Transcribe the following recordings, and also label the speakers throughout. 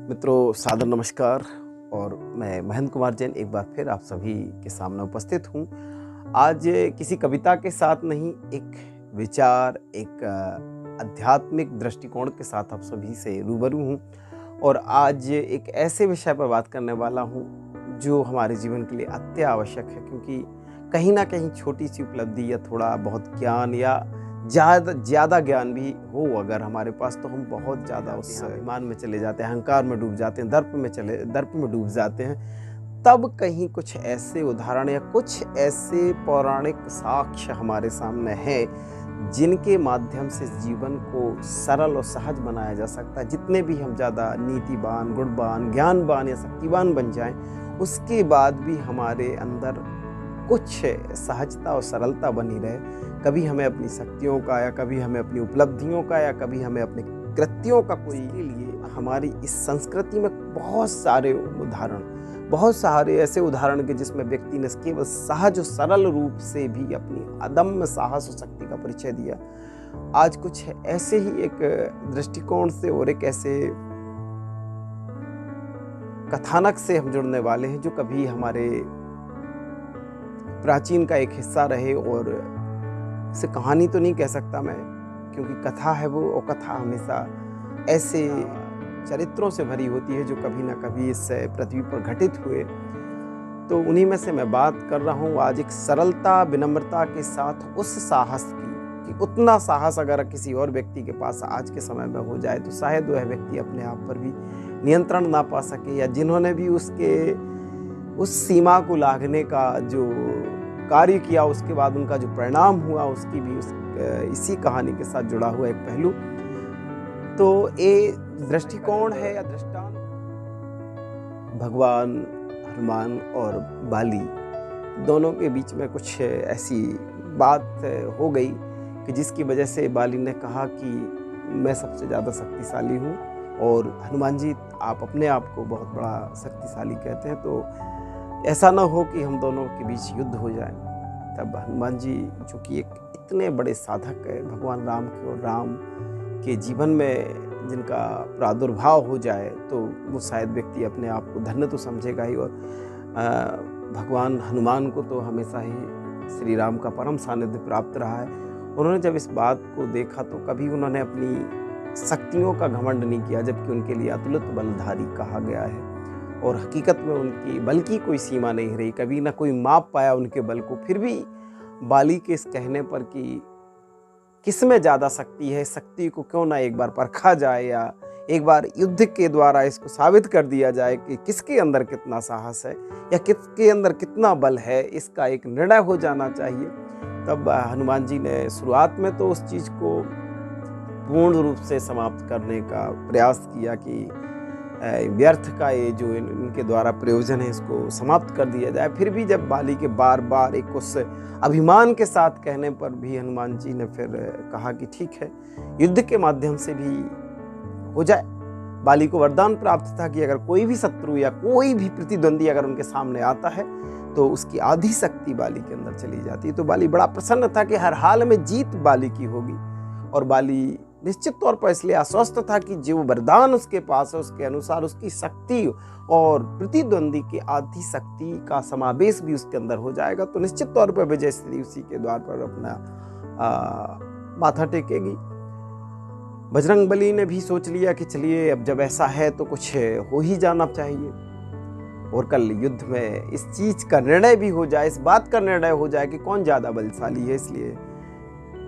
Speaker 1: मित्रों सादर नमस्कार। और मैं महेंद्र कुमार जैन एक बार फिर आप सभी के सामने उपस्थित हूँ। आज किसी कविता के साथ नहीं, एक विचार, एक आध्यात्मिक दृष्टिकोण के साथ आप सभी से रूबरू हूँ। और आज एक ऐसे विषय पर बात करने वाला हूँ जो हमारे जीवन के लिए अति आवश्यक है, क्योंकि कहीं ना कहीं छोटी सी उपलब्धि या थोड़ा बहुत ज्ञान या ज़्यादा ज्ञान भी हो अगर हमारे पास, तो हम बहुत ज़्यादा उस अभिमान में चले जाते हैं, अहंकार में डूब जाते हैं, दर्प में डूब जाते हैं। तब कहीं कुछ ऐसे उदाहरण या कुछ ऐसे पौराणिक साक्ष्य हमारे सामने हैं जिनके माध्यम से जीवन को सरल और सहज बनाया जा सकता है। जितने भी हम ज़्यादा नीतिवान, गुणवान, ज्ञानवान या शक्तिवान बन जाएं, उसके बाद भी हमारे अंदर कुछ सहजता और सरलता बनी रहे। कभी हमें अपनी शक्तियों का, या कभी हमें अपनी उपलब्धियों का, या कभी हमें अपने कृत्यों का कोई के लिए हमारी इस संस्कृति में बहुत सारे ऐसे उदाहरण के जिसमें व्यक्ति ने केवल सहज और सरल रूप से भी अपनी अदम्य साहस और शक्ति का परिचय दिया। आज कुछ ऐसे ही एक दृष्टिकोण से और एक ऐसे कथानक से हम जुड़ने वाले हैं जो कभी हमारे प्राचीन का एक हिस्सा रहे। और इसे कहानी तो नहीं कह सकता मैं, क्योंकि कथा है वो, और कथा हमेशा ऐसे चरित्रों से भरी होती है जो कभी ना कभी इस पृथ्वी पर घटित हुए। तो उन्हीं में से मैं बात कर रहा हूँ आज एक सरलता, विनम्रता के साथ उस साहस की कि उतना साहस अगर किसी और व्यक्ति के पास आज के समय में हो जाए तो शायद वह व्यक्ति अपने आप पर भी नियंत्रण ना पा सके, या जिन्होंने भी उस सीमा को लांघने का जो कार्य किया, उसके बाद उनका जो परिणाम हुआ, उसकी भी इसी कहानी के साथ जुड़ा हुआ एक पहलू। तो ये दृष्टिकोण है या दृष्टांत भगवान हनुमान और बाली दोनों के बीच में कुछ ऐसी बात हो गई कि जिसकी वजह से बाली ने कहा कि मैं सबसे ज़्यादा शक्तिशाली हूँ, और हनुमान जी आप अपने आप को बहुत बड़ा शक्तिशाली कहते हैं, तो ऐसा ना हो कि हम दोनों के बीच युद्ध हो जाए। तब हनुमान जी, जो कि एक इतने बड़े साधक है भगवान राम के, और राम के जीवन में जिनका प्रादुर्भाव हो जाए तो वो शायद व्यक्ति अपने आप को धन्य तो समझेगा ही। और भगवान हनुमान को तो हमेशा ही श्री राम का परम सानिध्य प्राप्त रहा है। उन्होंने जब इस बात को देखा तो कभी उन्होंने अपनी शक्तियों का घमंड नहीं किया, जबकि उनके लिए अतुलित बलधारी कहा गया है। और हकीकत में उनकी बल की कोई सीमा नहीं रही, कभी ना कोई माप पाया उनके बल को। फिर भी बाली के इस कहने पर कि किस में ज़्यादा शक्ति है, शक्ति को क्यों ना एक बार परखा जाए, या एक बार युद्ध के द्वारा इसको साबित कर दिया जाए कि किसके अंदर कितना साहस है या किसके अंदर कितना बल है, इसका एक निर्णय हो जाना चाहिए। तब हनुमान जी ने शुरुआत में तो उस चीज़ को पूर्ण रूप से समाप्त करने का प्रयास किया कि व्यर्थ का ये जो इनके द्वारा प्रयोजन है इसको समाप्त कर दिया जाए। फिर भी जब बाली के बार बार एक उस अभिमान के साथ कहने पर भी हनुमान जी ने फिर कहा कि ठीक है, युद्ध के माध्यम से भी हो जाए। बाली को वरदान प्राप्त था कि अगर कोई भी शत्रु या कोई भी प्रतिद्वंदी अगर उनके सामने आता है तो उसकी आधी शक्ति बाली के अंदर चली जाती है। तो बाली बड़ा प्रसन्न था कि हर हाल में जीत बाली की होगी, और बाली निश्चित तौर पर इसलिए आश्वस्त था कि जो वरदान उसके पास है उसके अनुसार उसकी शक्ति और प्रतिद्वंदी की आधी शक्ति का समावेश भी उसके अंदर हो जाएगा, तो निश्चित तौर पर विजय श्री उसी के द्वार पर अपना माथा टेकेगी। बजरंगबली ने भी सोच लिया कि चलिए अब जब ऐसा है तो कुछ हो ही जाना चाहिए, और कल युद्ध में इस चीज का निर्णय भी हो जाए, इस बात का निर्णय हो जाए कि कौन ज्यादा बलशाली है। इसलिए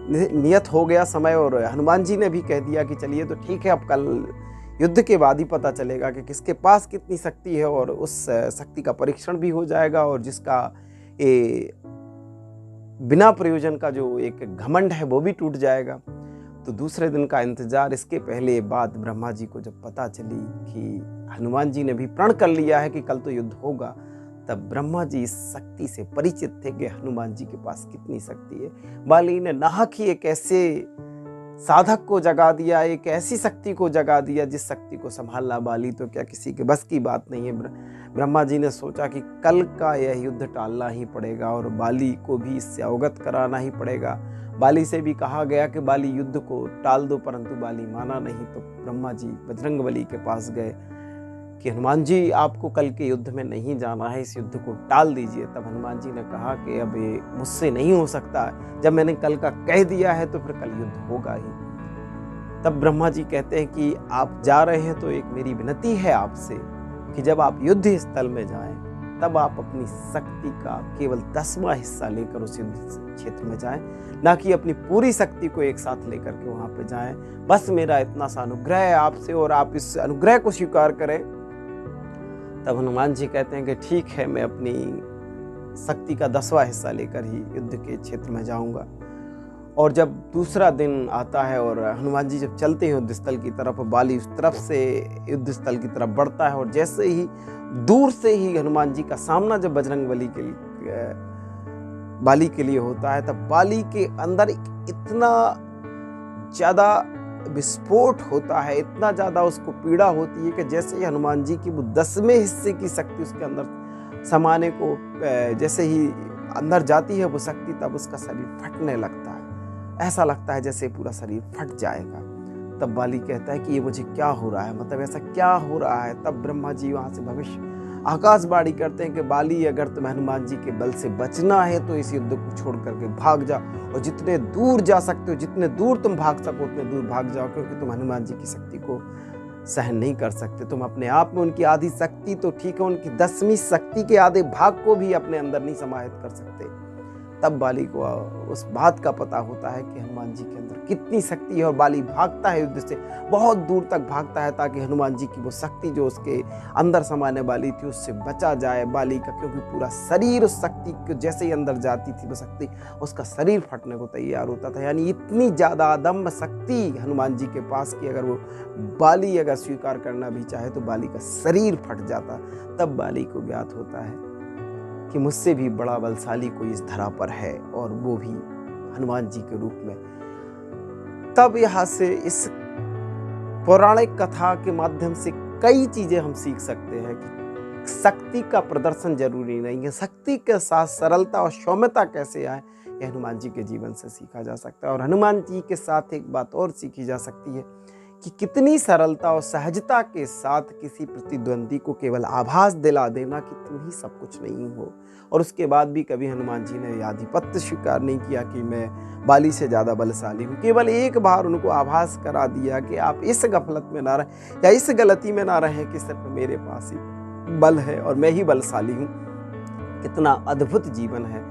Speaker 1: नियत हो गया समय, और हनुमान जी ने भी कह दिया कि चलिए तो ठीक है, अब कल युद्ध के बाद ही पता चलेगा कि किसके पास कितनी शक्ति है, और उस शक्ति का परीक्षण भी हो जाएगा, और जिसका बिना प्रयोजन का जो एक घमंड है वो भी टूट जाएगा। तो दूसरे दिन का इंतजार, इसके पहले बात ब्रह्मा जी को जब पता चली कि हनुमान जी ने भी प्रण कर लिया है कि कल तो युद्ध होगा, तब ब्रह्मा जी इस शक्ति से परिचित थे कि हनुमान जी के पास कितनी शक्ति है। बाली ने नाहक ही एक ऐसे साधक को जगा दिया, एक ऐसी शक्ति को जगा दिया जिस शक्ति को संभालना बाली तो क्या किसी के बस की बात नहीं है। ब्रह्मा जी ने सोचा कि कल का यह युद्ध टालना ही पड़ेगा, और बाली को भी इससे अवगत कराना ही पड़ेगा। बाली से भी कहा गया कि बाली युद्ध को टाल दो, परंतु बाली माना नहीं। तो ब्रह्मा जी बजरंगबली के पास गए कि हनुमान जी आपको कल के युद्ध में नहीं जाना है, इस युद्ध को टाल दीजिए। तब हनुमान जी ने कहा कि अब ये मुझसे नहीं हो सकता, जब मैंने कल का कह दिया है तो फिर कल युद्ध होगा ही। तब ब्रह्मा जी कहते हैं कि आप जा रहे हैं तो एक मेरी विनती है आपसे कि जब आप युद्ध स्थल में जाएं तब आप अपनी शक्ति का केवल 10वां हिस्सा लेकर उस युद्ध क्षेत्र में जाएं, ना कि अपनी पूरी शक्ति को एक साथ लेकर के वहां पे जाएं। बस मेरा इतना सा अनुग्रह है आपसे और आप इस अनुग्रह को स्वीकार करें। तब हनुमान जी कहते हैं कि ठीक है, मैं अपनी शक्ति का 10वां हिस्सा लेकर ही युद्ध के क्षेत्र में जाऊंगा। और जब दूसरा दिन आता है और हनुमान जी जब चलते हैं युद्ध स्थल की तरफ, बाली उस तरफ से युद्ध स्थल की तरफ बढ़ता है और जैसे ही दूर से ही हनुमान जी का सामना जब बजरंगबली बाली के लिए होता है, तब बाली के अंदर इतना ज्यादा विस्फोट होता है, इतना ज्यादा उसको पीड़ा होती है कि जैसे ही हनुमान जी की वो 10वें हिस्से की शक्ति उसके अंदर समाने को जैसे ही अंदर जाती है वो शक्ति, तब उसका शरीर फटने लगता है। ऐसा लगता है जैसे पूरा शरीर फट जाएगा। तब बाली कहता है कि ये मुझे क्या हो रहा है, मतलब ऐसा क्या हो रहा है। तब ब्रह्मा जी वहां से भविष्य आकाशवाणी करते हैं कि बाली, अगर तुम्हें हनुमान जी के बल से बचना है तो इस युद्ध को छोड़ करके भाग जाओ और जितने दूर जा सकते हो, जितने दूर तुम भाग सको उतने दूर भाग जाओ, क्योंकि तुम हनुमान जी की शक्ति को सहन नहीं कर सकते। तुम अपने आप में उनकी आधी शक्ति तो ठीक है, उनकी 10वीं शक्ति के आधे भाग को भी अपने अंदर नहीं समाहित कर सकते। तब बाली को उस बात का पता होता है कि हनुमान जी के अंदर कितनी शक्ति है और बाली भागता है युद्ध से, बहुत दूर तक भागता है ताकि हनुमान जी की वो शक्ति जो उसके अंदर समाने वाली थी उससे बचा जाए बाली का, क्योंकि पूरा शरीर उस शक्ति को जैसे ही अंदर जाती थी वो शक्ति, उसका शरीर फटने को तैयार होता था। यानी इतनी ज्यादा अदम्य शक्ति हनुमान जी के पास की अगर वो बाली अगर स्वीकार करना भी चाहे तो बाली का शरीर फट जाता। तब बाली को ज्ञात होता है कि मुझसे भी बड़ा बलशाली कोई इस धरा पर है और वो भी हनुमान जी के रूप में। तब यहाँ से इस पौराणिक कथा के माध्यम से कई चीजें हम सीख सकते हैं कि शक्ति का प्रदर्शन जरूरी नहीं है, शक्ति के साथ सरलता और सौम्यता कैसे आए यह हनुमान जी के जीवन से सीखा जा सकता है। और हनुमान जी के साथ एक बात और सीखी जा सकती है कि कितनी सरलता और सहजता के साथ किसी प्रतिद्वंदी को केवल आभास दिला देना कि तुम ही सब कुछ नहीं हो, और उसके बाद भी कभी हनुमान जी ने आधिपत्य स्वीकार नहीं किया कि मैं बाली से ज़्यादा बलशाली हूँ। केवल एक बार उनको आभास करा दिया कि आप इस गफलत में ना रहें या इस गलती में ना रहें कि सिर्फ मेरे पास ही बल है और मैं ही बलशाली हूँ। कितना अद्भुत जीवन है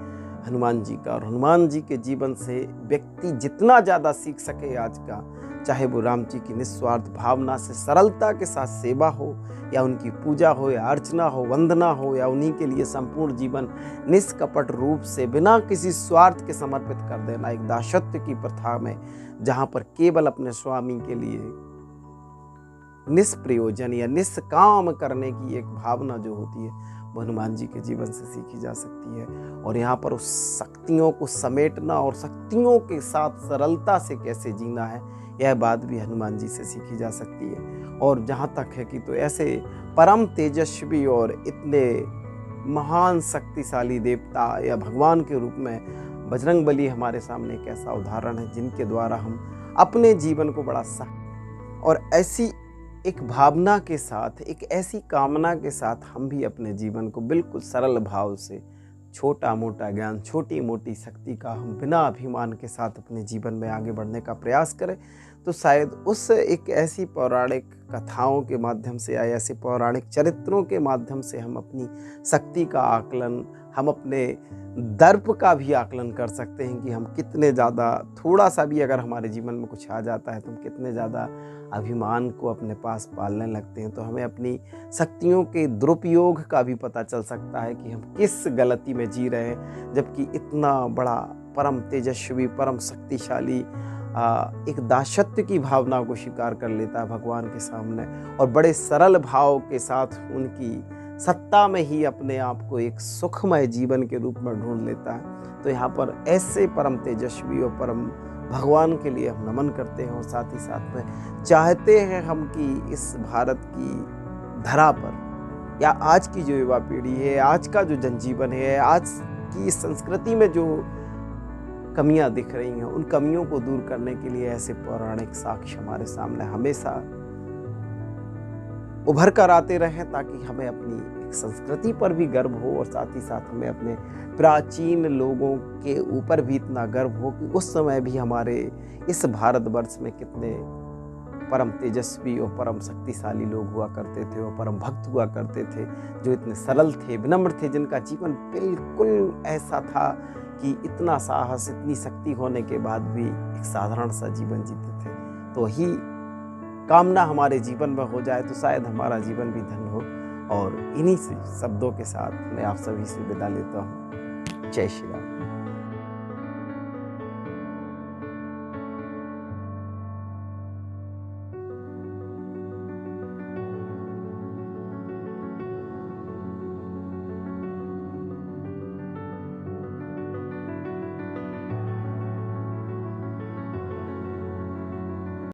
Speaker 1: हनुमान जी का, और हनुमान जी के जीवन से व्यक्ति जितना ज़्यादा सीख सके आज का, चाहे वो राम जी की निस्वार्थ भावना से सरलता के साथ सेवा हो या उनकी पूजा हो या अर्चना हो, वंदना हो, या उन्हीं के लिए संपूर्ण जीवन निष्कपट रूप से बिना किसी स्वार्थ के समर्पित कर देना, एक दासत्व की प्रथा में जहाँ पर केवल अपने स्वामी के लिए निष्प्रयोजन या निष्काम करने की एक भावना जो होती है वो हनुमान जी के जीवन से सीखी जा सकती है। और यहाँ पर उस शक्तियों को समेटना और शक्तियों के साथ सरलता से कैसे जीना है यह बात भी हनुमान जी से सीखी जा सकती है। और जहाँ तक है कि तो ऐसे परम तेजस्वी और इतने महान शक्तिशाली देवता या भगवान के रूप में बजरंगबली हमारे सामने एक ऐसा उदाहरण है जिनके द्वारा हम अपने जीवन को बड़ा और ऐसी एक भावना के साथ, एक ऐसी कामना के साथ हम भी अपने जीवन को बिल्कुल सरल भाव से, छोटा मोटा ज्ञान, छोटी मोटी शक्ति का हम बिना अभिमान के साथ अपने जीवन में आगे बढ़ने का प्रयास करें, तो शायद उस एक ऐसी पौराणिक कथाओं के माध्यम से या ऐसे पौराणिक चरित्रों के माध्यम से हम अपनी शक्ति का आकलन, हम अपने दर्प का भी आकलन कर सकते हैं कि हम कितने ज़्यादा, थोड़ा सा भी अगर हमारे जीवन में कुछ आ जाता है तो हम कितने ज़्यादा अभिमान को अपने पास पालने लगते हैं। तो हमें अपनी शक्तियों के दुरुपयोग का भी पता चल सकता है कि हम किस गलती में जी रहे हैं, जबकि इतना बड़ा परम तेजस्वी, परम शक्तिशाली एक दासत्व की भावना को स्वीकार कर लेता है भगवान के सामने और बड़े सरल भाव के साथ उनकी सत्ता में ही अपने आप को एक सुखमय जीवन के रूप में ढूंढ लेता है। तो यहाँ पर ऐसे परम तेजस्वी और परम भगवान के लिए हम नमन करते हैं और साथ ही साथ में चाहते हैं हम कि इस भारत की धरा पर या आज की जो युवा पीढ़ी है, आज का जो जनजीवन है, आज की संस्कृति में जो कमियां दिख रही हैं, उन कमियों को दूर करने के लिए ऐसे पौराणिक साक्ष्य हमारे सामने हमेशा उभर कर आते रहें, ताकि हमें अपनी एक संस्कृति पर भी गर्व हो और साथ ही साथ हमें अपने प्राचीन लोगों के ऊपर भी इतना गर्व हो कि उस समय भी हमारे इस भारतवर्ष में कितने परम तेजस्वी और परम शक्तिशाली लोग हुआ करते थे और परम भक्त हुआ करते थे, जो इतने सरल थे, विनम्र थे, जिनका जीवन बिल्कुल ऐसा था कि इतना साहस, इतनी शक्ति होने के बाद भी एक साधारण सा जीवन जीते थे। तो ही कामना हमारे जीवन में हो जाए तो शायद हमारा जीवन भी धन्य हो। और इन्हीं से शब्दों के साथ मैं आप सभी से विदा लेता हूँ। जय श्री राम।